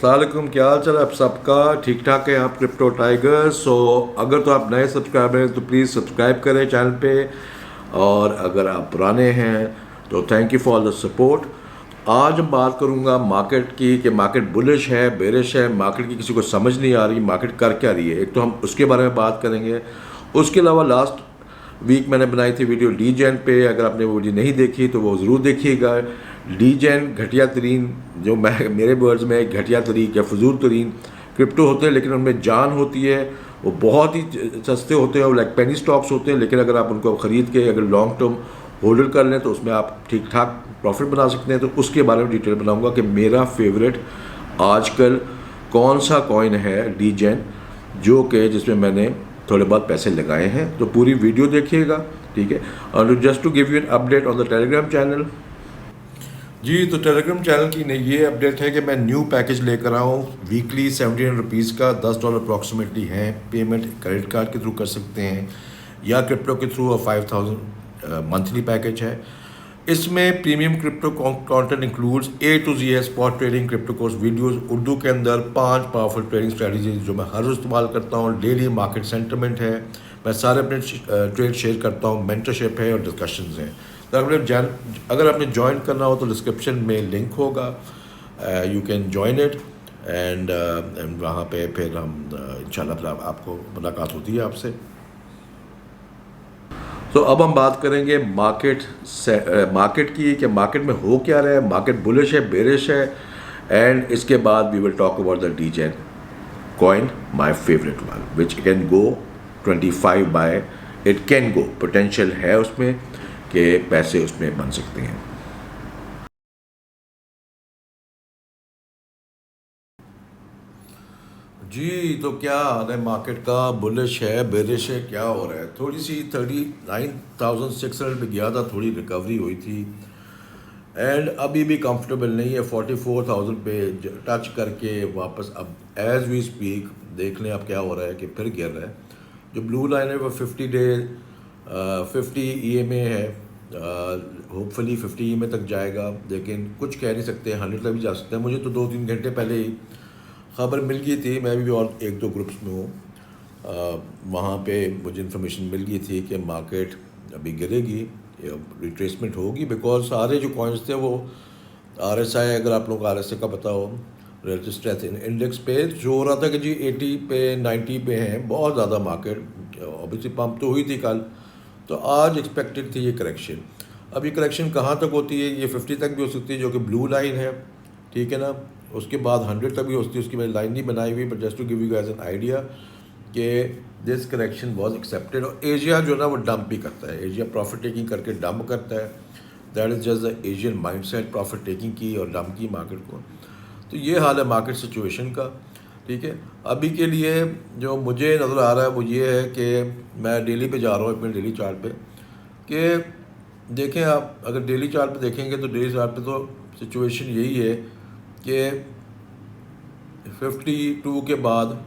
अस्सलाम वालेकुम, क्या हाल चाल है आप सबका? ठीक ठाक है आप क्रिप्टो टाइगर? सो अगर तो आप नए सब्सक्राइबर हैं तो प्लीज़ सब्सक्राइब करें चैनल पे, और अगर आप पुराने हैं तो thank you for the support. आज मैं बात करूंगा मार्केट की कि मार्केट बुलिश है बेरिश है, मार्केट की किसी को समझ नहीं आ रही मार्केट कर क्या रही है। एक तो हम उसके बारे में बात करेंगे, उसके अलावा लास्ट वीक मैंने बनाई थी वीडियो लीजेंड पे, अगर आपने वो वीडियो नहीं देखी तो वो ज़रूर देखिएगा। लीजेंड घटिया तरीन, जो मैं मेरे वर्ड्स में घटिया तरीन या फजूल तरीन क्रिप्टो होते हैं, लेकिन उनमें जान होती है। वो बहुत ही सस्ते होते हैं, वो लाइक पेनी स्टॉक्स होते हैं, लेकिन अगर आप उनको ख़रीद के अगर लॉन्ग टर्म होल्डर कर लें तो उसमें आप ठीक ठाक प्रॉफिट बना सकते हैं। तो उसके बारे में डिटेल बनाऊंगा कि मेरा फेवरेट आजकल कौन सा कॉइन है लीजेंड, जो कि जिसमें मैंने थोड़े बहुत पैसे लगाए हैं। तो पूरी वीडियो देखिएगा, ठीक है। और just to give you an update on the Telegram channel. जी, तो टेलीग्राम चैनल की ये अपडेट है कि मैं न्यू पैकेज लेकर आया हूँ वीकली ₹1700 का, $10 अप्रॉक्सीमेटली है। पेमेंट क्रेडिट कार्ड के थ्रू कर सकते हैं या क्रिप्टो के थ्रू, और 5000 मंथली पैकेज है। इसमें premium crypto content includes A to Z है, spot trading, crypto course videos, Urdu के अंदर 5 पावरफुल ट्रेडिंग स्ट्रेटजीज जो मैं हर रोज इस्तेमाल करता हूँ। डेली मार्केट सेंटिमेंट है, मैं सारे अपने ट्रेड शेयर करता हूँ, मेंटरशिप है और डिस्कशंस हैं। तो अगर आपने ज्वाइन करना हो तो डिस्क्रिप्शन में लिंक होगा, you can join it and वहाँ पे फिर हम इंशाल्लाह आपको मुलाकात होती है आपसे। तो अब हम बात करेंगे मार्केट की, कि मार्केट में हो क्या रहा है, मार्केट बुलिश है बेरिश है, एंड इसके बाद we will talk about the degen coin, my favourite one, which can go 25 by, it can go, potential है उसमें कि पैसे उसमें बन सकते हैं। जी, तो क्या हाल है मार्केट का? बुलिश है बेरिश है, क्या हो रहा है? थोड़ी सी 39,600 पे गया था, थोड़ी रिकवरी हुई थी, एंड अभी भी कंफर्टेबल नहीं है। 44,000 पे टच करके वापस अब एज वी स्पीक देख लें अब क्या हो रहा है कि फिर गिर रहा है। जो ब्लू लाइन है वो 50 EMA है, होपफुली 50 EMA तक जाएगा, लेकिन कुछ कह नहीं सकते, 100 तक भी जा सकते हैं। मुझे तो 2-3 घंटे पहले ही खबर मिल गई थी, मैं भी और 1-2 ग्रुप्स में हूँ, वहाँ पे मुझे इन्फॉर्मेशन मिल गई थी कि मार्केट अभी गिरेगी, रिट्रेसमेंट होगी, बिकॉज सारे जो कॉइन्स थे वो RSI, अगर आप लोगों को RSI का पता हो, रिलेटिव स्ट्रेंथ इंडेक्स पे जो हो रहा था कि जी 80 पे 90 पे हैं, बहुत ज़्यादा मार्केट ऑब्वियसली पंप तो हुई थी कल, तो आज एक्सपेक्टेड थी ये करेक्शन। अब ये करेक्शन कहाँ तक होती है? ये 50 तक भी हो सकती है, जो कि ब्लू लाइन है, ठीक है ना। उसके बाद 100 तक भी हो सकती है, उसकी मैंने लाइन नहीं बनाई हुई, but just to give you guys an idea that this correction was accepted. और एशिया जो है ना वो डंप भी करता है, एशिया प्रॉफिट टेकिंग करके डंप करता है। That is just the Asian mindset, profit taking की और डंप की मार्केट को। तो ये हाल है मार्केट सिचुएशन का, ठीक है। अभी के लिए जो मुझे नज़र आ रहा है वो ये है कि मैं डेली पे जा रहा हूँ, अपने डेली चार्ट पे, कि देखें आप अगर डेली चार्ट पे देखेंगे तो डेली चार्ट पे तो सिचुएशन यही है कि 52 के बाद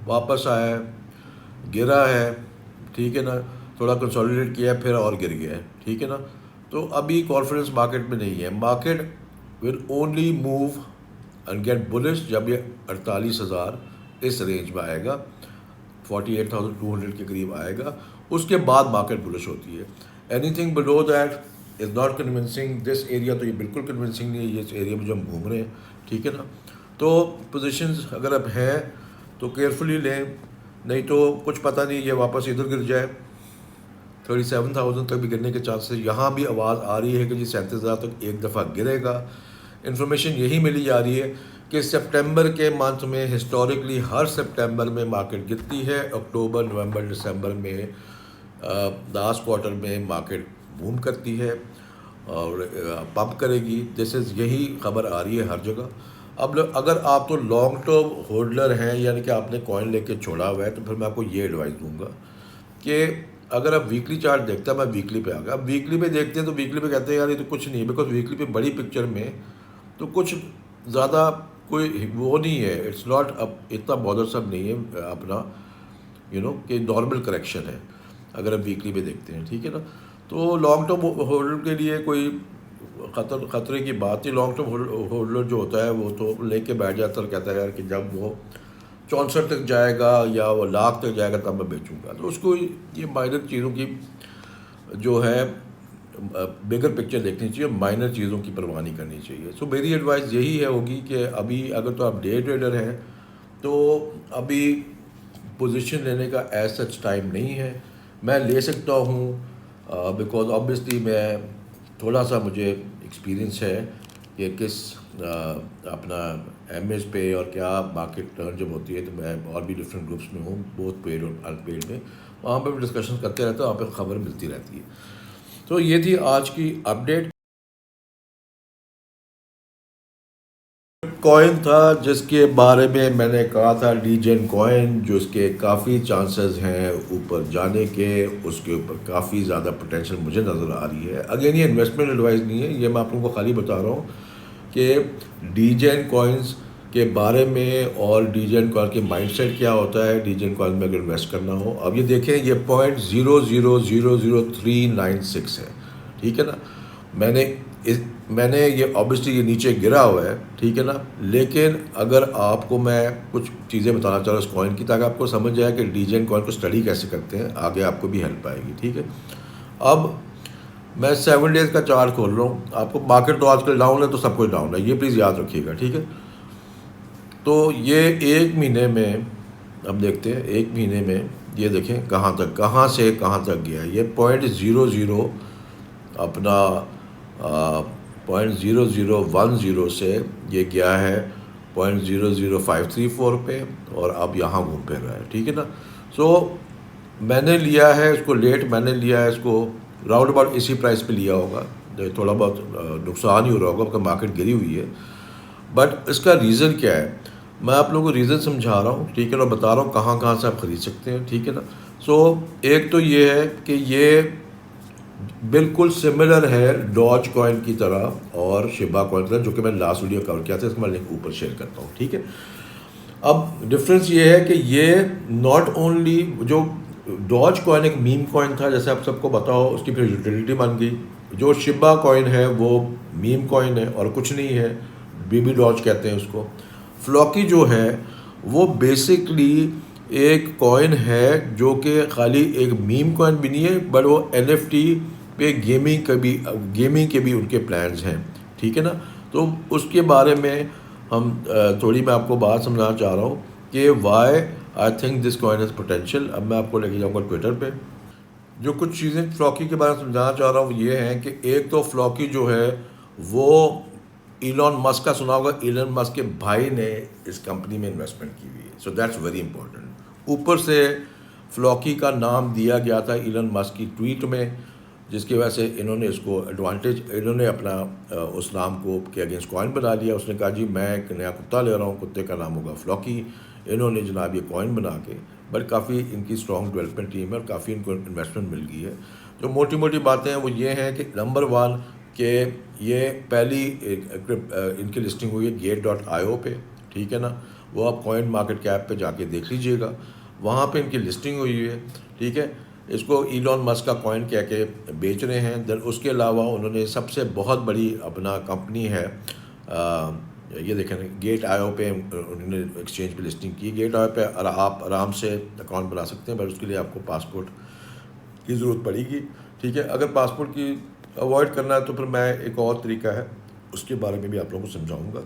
वापस आया, गिरा है, ठीक है ना, थोड़ा कंसोलिडेट किया फिर और गिर गया है, ठीक है ना। तो अभी कॉन्फिडेंस मार्केट में नहीं है। Market will only move and get bullish जब ये 48,000 इस रेंज में आएगा, 48,200 के करीब आएगा, उसके बाद मार्केट बुलिश होती है। Anything below that is not convincing. This area तो ये बिल्कुल कन्विंसिंग नहीं है, ये इस एरिया में जो हम घूम रहे हैं, ठीक है ना। तो पोजीशंस अगर अब हैं तो केयरफुली लें, नहीं तो कुछ पता नहीं ये वापस इधर गिर जाए, 37,000 तक भी गिरने के चांसेस। यहाँ भी आवाज़ आ रही है कि जी 37,000 तक एक दफ़ा गिरेगा। इन्फॉर्मेशन यही मिली जा रही है कि सितंबर के मंथ में हिस्टोरिकली हर सितंबर में मार्केट गिरती है, अक्टूबर नवंबर दिसंबर में लास्ट क्वार्टर में मार्केट बूम करती है और पंप करेगी। दिस इज़ यही खबर आ रही है हर जगह। अब अगर आप तो लॉन्ग टर्म होल्डर हैं, यानी कि आपने कॉइन लेके छोड़ा हुआ है, तो फिर मैं आपको ये एडवाइस दूंगा कि अगर आप वीकली चार्ट देखते हैं, मैं वीकली पे आ गया। अब वीकली पे देखते हैं तो वीकली पे कहते हैं यार ये तो कुछ नहीं है, बिकॉज वीकली पे बड़ी पिक्चर में तो कुछ ज़्यादा कोई वो नहीं है, इट्स नॉट अब इतना बॉदरसम नहीं है अपना, कि नॉर्मल करेक्शन है अगर आप वीकली पे देखते हैं, ठीक है ना। तो लॉन्ग टर्म होल्डर के लिए कोई खतरे की बात ही, लॉन्ग टर्म होल्डर जो होता है वो तो लेके बैठ जाता है और कहता है यार कि जब वो 64 तक जाएगा या वो लाख तक जाएगा तब मैं बेचूंगा। तो उसको ये माइनर चीज़ों की जो है बिगर पिक्चर देखनी चाहिए, माइनर चीज़ों की परवाह नहीं करनी चाहिए। सो मेरी एडवाइस यही है होगी कि अभी अगर तो आप डे ट्रेडर हैं तो अभी पोजीशन लेने का एज सच टाइम नहीं है। मैं ले सकता हूँ बिकॉज ऑब्वियसली मैं थोड़ा सा मुझे एक्सपीरियंस है कि किस अपना एमएस पे और क्या मार्केट टर्न जब होती है, तो मैं और भी डिफरेंट ग्रुप्स में हूँ, बोथ पेड और अनपेड में, वहाँ पर भी डिस्कशन करते रहते हैं, वहाँ पर खबर मिलती रहती है। तो ये थी आज की अपडेट। कॉइन था जिसके बारे में मैंने कहा था डीजेन कॉइन, जो इसके काफ़ी चांसेस हैं ऊपर जाने के, उसके ऊपर काफ़ी ज़्यादा पोटेंशियल मुझे नज़र आ रही है। अगेन ये इन्वेस्टमेंट एडवाइस नहीं है, ये मैं आप लोगों को खाली बता रहा हूँ कि डीजेन कॉइन्स के बारे में और डीजेन कॉइन के माइंडसेट क्या होता है डीजेन कॉइन में अगर इन्वेस्ट करना हो। अब ये देखें, ये 0.000396 है, ठीक है ना। मैंने ये ऑब्वियसली ये नीचे गिरा हुआ है, ठीक है ना, लेकिन अगर आपको मैं कुछ चीज़ें बताना चाह रहा हूँ इस कॉइन की, ताकि आपको समझ जाए कि डीजेन कॉइन को स्टडी कैसे करते हैं, आगे आपको भी हेल्प आएगी, ठीक है। अब मैं 7 डेज़ का चार्ट खोल रहा हूँ, आपको मार्केट तो आजकल डाउन है तो सब कुछ डाउन है, ये प्लीज़ याद रखिएगा, ठीक है। तो ये एक महीने में, अब देखते हैं एक महीने में ये देखें कहाँ से कहाँ तक गया। ये 0.00 अपना 0.0010 से ये गया है 0.00534 पे, और अब यहाँ घूम फिर रहा है, ठीक है ना। सो मैंने लिया है इसको लेट, मैंने लिया है इसको राउंड अबाउट इसी प्राइस पे लिया होगा, थोड़ा बहुत नुकसान ही हो रहा होगा क्योंकि मार्केट गिरी हुई है। बट इसका रीज़न क्या है, मैं आप लोगों को रीज़न समझा रहा हूँ, ठीक है ना, बता रहा हूँ कहाँ से आप ख़रीद सकते हैं, ठीक है ना। सो एक तो ये है कि ये बिल्कुल सिमिलर है डॉज कॉइन की तरह और शिबा कॉइन की तरह, जो कि मैंने लास्ट वीडियो कवर किया था, इसका मैं लिंक ऊपर शेयर करता हूँ, ठीक है। अब डिफरेंस ये है कि ये नॉट ओनली, जो डॉज कॉइन एक मीम कॉइन था जैसे आप सबको पता हो, उसकी फिर यूटिलिटी बन गई। जो शिबा कॉइन है वो मीम कॉइन है और कुछ नहीं है, बेबी डॉज कहते हैं उसको। फ्लॉकी जो है वो बेसिकली एक कॉइन है जो कि खाली एक मीम कॉइन भी नहीं है, बट वो NFT पे गेमिंग के भी उनके प्लान्स हैं, ठीक है ना। तो उसके बारे में हम थोड़ी मैं आपको बात समझाना चाह रहा हूँ कि why I think this coin has potential. अब मैं आपको लेके जाऊँगा ट्विटर पे। जो कुछ चीज़ें फ्लॉकी के बारे में समझाना चाह रहा हूँ ये हैं कि एक तो फ्लॉकी जो है वो इलॉन मस्क का सुना होगा, इलॉन मस्क के भाई ने इस कंपनी में इन्वेस्टमेंट की हुई है, सो दैट्स वेरी इंपॉर्टेंट। ऊपर से फ्लॉकी का नाम दिया गया था इलॉन मस्क की ट्वीट में, जिसकी वजह से इन्होंने इसको एडवांटेज, इन्होंने अपना उस नाम को के अगेंस्ट कॉइन बना लिया। उसने कहा जी मैं एक नया कुत्ता ले रहा हूँ, कुत्ते का नाम होगा फ्लॉकी। इन्होंने जनाब ये कॉइन बना के, बट काफ़ी इनकी स्ट्रॉन्ग डेवलपमेंट टीम है और काफ़ी इनको इन्वेस्टमेंट मिल गई है। जो मोटी मोटी बातें हैं वो ये हैं कि नंबर 1 कि ये पहली इनकी लिस्टिंग हुई है gate.io पे, ठीक है ना। वो आप कॉइन मार्केट कैप पे जाके देख लीजिएगा, वहाँ पे इनकी लिस्टिंग हुई है, ठीक है। इसको इलॉन मस्क का कॉइन कह के बेच रहे हैं। देन उसके अलावा उन्होंने सबसे बहुत बड़ी अपना कंपनी है, ये देखें gate.io पे उन्होंने एक्सचेंज पे लिस्टिंग की। gate.io पे आप आराम से अकाउंट बना सकते हैं, पर उसके लिए आपको पासपोर्ट की ज़रूरत पड़ेगी, ठीक है। अगर पासपोर्ट की अवॉइड करना है तो फिर मैं एक और तरीका है उसके बारे में भी आप लोगों को समझाऊंगा।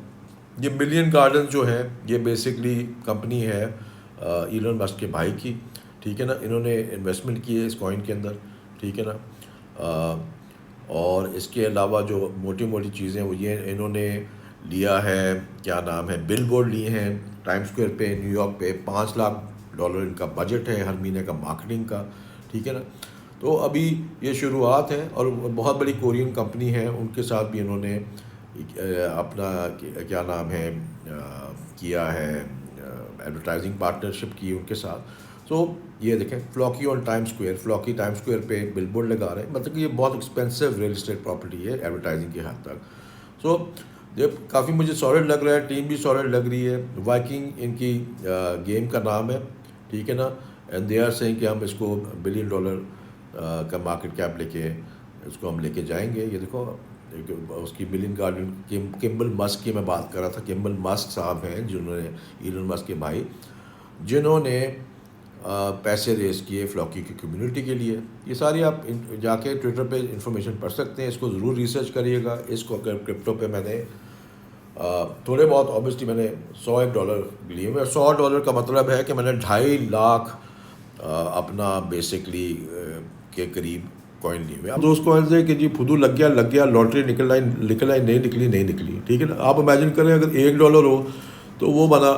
ये मिलियन गार्डन जो है ये बेसिकली कंपनी है इलॉन मस्क के भाई की, ठीक है ना। इन्होंने इन्वेस्टमेंट की है इस कॉइन के अंदर, ठीक है ना। और इसके अलावा जो मोटी मोटी चीज़ें वो ये इन्होंने लिया है, क्या नाम है, बिलबोर्ड लिए हैं टाइम स्क्वायर पे न्यूयॉर्क पे, $5 लाख इनका बजट है हर महीने का मार्केटिंग का, ठीक है ना। तो अभी ये शुरुआत है और बहुत बड़ी कोरियन कंपनी है, उनके साथ भी इन्होंने अपना क्या नाम है किया है, एडवर्टाइजिंग पार्टनरशिप की उनके साथ। सो ये देखें Floki on time square, Floki time square पे बिलबोर्ड लगा रहे हैं, मतलब कि ये बहुत एक्सपेंसिव रियल इस्टेट प्रॉपर्टी है एडवर्टाइजिंग के हद तक। सो ये काफ़ी मुझे सॉलिड लग रहा है, टीम भी सॉलिड लग रही है। वाइकिंग इनकी गेम का नाम है, ठीक है ना। एंड दे आर सेइंग कि हम इसको $1 बिलियन का मार्केट कैप लेके इसको हम लेके जाएंगे। ये देखो उसकी बिलियन गार्डन किम्बल मस्क की मैं बात कर रहा था। किम्बल मस्क साहब हैं जिन्होंने, इलन मस्क के भाई, जिन्होंने पैसे रेस किए फ्लॉकी की कम्युनिटी के लिए। ये सारी आप जाके ट्विटर पे इंफॉर्मेशन पढ़ सकते हैं, इसको ज़रूर रिसर्च करिएगा। इसको अगर क्रिप्टो पे मैंने थोड़े बहुत, ऑब्वियसली मैंने $100 लिए हुए। $100 का मतलब है कि मैंने 2.5 लाख अपना बेसिकली के करीब कॉइन लिए हुए। अब दोस्त कॉइन्स है कि जी फुदू लग गया, लॉटरी निकल आई नहीं निकली, ठीक है ना। आप इमेजिन करें अगर $1 हो तो वो बना,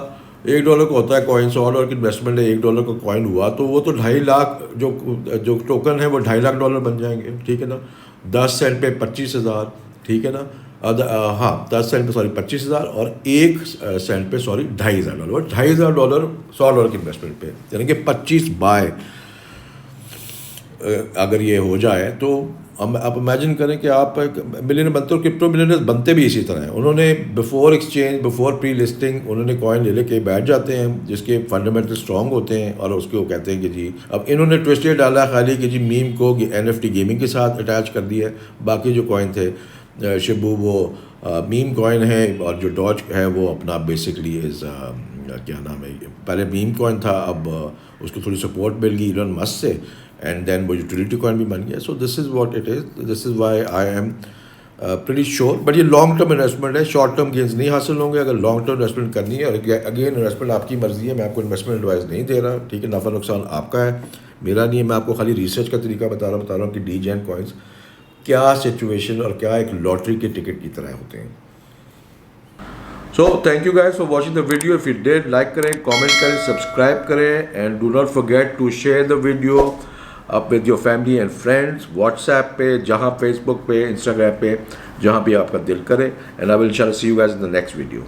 $1 का होता है कॉइन, $100 की इन्वेस्टमेंट है, $1 का कॉइन हुआ तो वो तो 2.5 लाख जो टोकन है वो $2.5 लाख बन जाएंगे, ठीक है ना। 10 सेंट पे 25,000, ठीक है ना। हाँ 10 सेंट पे 25,000 और 1 सेंट पे $2,500, $2,500 $100 की इन्वेस्टमेंट पे, यानी कि 25 बाय अगर ये हो जाए तो आप इमेजिन करें कि आप मिलियनर बनते हो। क्रिप्टो मिलियनर्स बनते भी इसी तरह हैं। उन्होंने before exchange, before pre listing उन्होंने कॉइन ले लेके बैठ जाते हैं जिसके फंडामेंटल स्ट्रॉन्ग होते हैं और उसको कहते हैं कि जी, अब इन्होंने ट्विस्ट ये डाला खाली कि जी मीम को NFT गेमिंग के साथ अटैच कर दिया है। बाकी जो कॉइन थे शिबू वो मीम कॉइन है, और जो डॉज है वो अपना बेसिकली इज़ क्या नाम है, पहले मीम कॉइन था, अब उसको थोड़ी सपोर्ट मिल गई इलन मस्क से, एंड देन वो यूटिलिटी कॉइन भी बन गया। So this is what it is, this is why I am pretty sure. But ये लॉन्ग टर्म इन्वेस्टमेंट है, शॉर्ट टर्म गेंस नहीं हासिल होंगे। अगर लॉन्ग टर्म इन्वेस्टमेंट करनी है, और अगेन इन्वेस्टमेंट आपकी मर्जी है, मैं आपको इन्वेस्टमेंट एडवाइस नहीं दे रहा, ठीक है। नफ़ा नुकसान आपका है, मेरा नहीं है। मैं आपको खाली रिसर्च का तरीका बता रहा हूँ कि डीजेन कॉइन्स क्या सिचुएशन और क्या एक लॉटरी के टिकट की तरह होते हैं। So thank you guys for watching the video. If you did, like करें, कमेंट करें, सब्सक्राइब करें, and do not forget to share the video up with your family and friends, WhatsApp पे, जहाँ फेसबुक पे, इंस्टाग्राम पे, जहाँ भी आपका दिल करे। And I will see you guys in the next video.